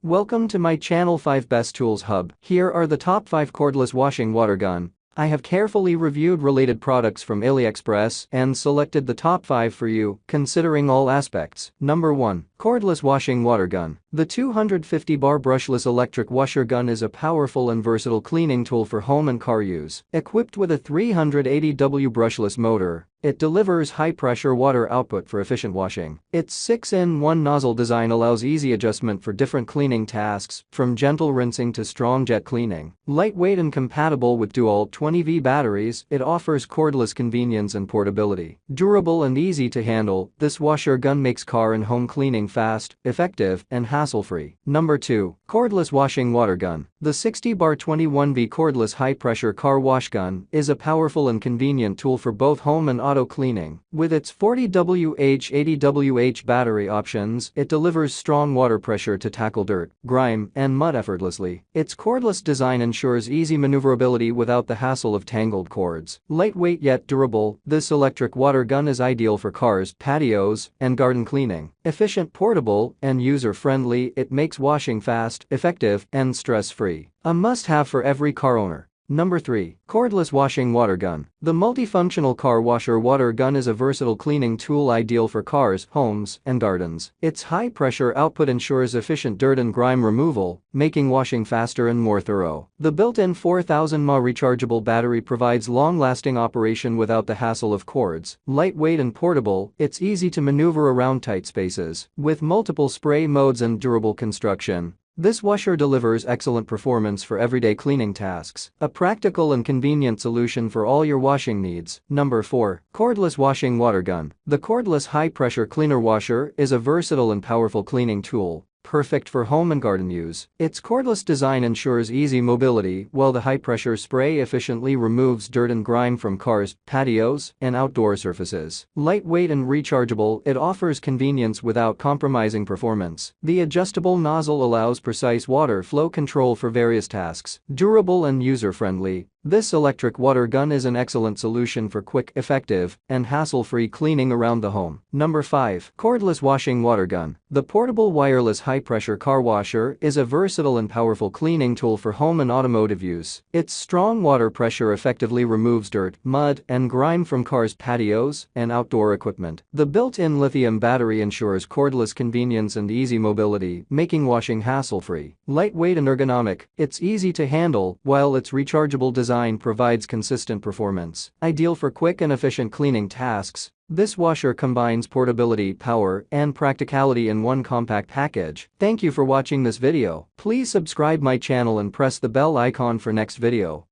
Welcome to my channel 5 Best Tools Hub. Here are the top 5 cordless washing water gun. I have carefully reviewed related products from AliExpress and selected the top 5 for you, considering all aspects. Number 1. Cordless washing water gun. The 250 bar brushless electric washer gun is a powerful and versatile cleaning tool for home and car use. Equipped with a 380W brushless motor, it delivers high-pressure water output for efficient washing. Its 6-in-1 nozzle design allows easy adjustment for different cleaning tasks, from gentle rinsing to strong jet cleaning. Lightweight and compatible with dual 20V batteries, it offers cordless convenience and portability. Durable and easy to handle, this washer gun makes car and home cleaning fast, effective, and hassle-free. Number 2. Cordless washing water gun. The 60-bar-21V cordless high-pressure car wash gun is a powerful and convenient tool for both home and auto cleaning. With its 40Wh/80Wh battery options, it delivers strong water pressure to tackle dirt, grime, and mud effortlessly. Its cordless design ensures easy maneuverability without the hassle of tangled cords. Lightweight yet durable, this electric water gun is ideal for cars, patios, and garden cleaning. Efficient, portable, and user-friendly, it makes washing fast, effective, and stress-free. A must-have for every car owner. Number 3. Cordless washing water gun. The multifunctional car washer water gun is a versatile cleaning tool ideal for cars, homes, and gardens. Its high-pressure output ensures efficient dirt and grime removal, making washing faster and more thorough. The built-in 4000 mAh rechargeable battery provides long-lasting operation without the hassle of cords. Lightweight and portable, it's easy to maneuver around tight spaces. With multiple spray modes and durable construction, this washer delivers excellent performance for everyday cleaning tasks. A practical and convenient solution for all your washing needs. Number 4. Cordless washing water gun. The cordless high-pressure cleaner washer is a versatile and powerful cleaning tool, perfect for home and garden use. Its cordless design ensures easy mobility, while the high-pressure spray efficiently removes dirt and grime from cars, patios, and outdoor surfaces. Lightweight and rechargeable, it offers convenience without compromising performance. The adjustable nozzle allows precise water flow control for various tasks. Durable and user-friendly, this electric water gun is an excellent solution for quick, effective, and hassle-free cleaning around the home. Number 5. Cordless washing water gun. The portable wireless high-pressure car washer is a versatile and powerful cleaning tool for home and automotive use. Its strong water pressure effectively removes dirt, mud, and grime from cars, patios, and outdoor equipment. The built-in lithium battery ensures cordless convenience and easy mobility, making washing hassle-free. Lightweight and ergonomic, it's easy to handle, while its rechargeable design provides consistent performance. Ideal for quick and efficient cleaning tasks, this washer combines portability, power, and practicality in one compact package. Thank you for watching this video. Please subscribe my channel and press the bell icon for next video.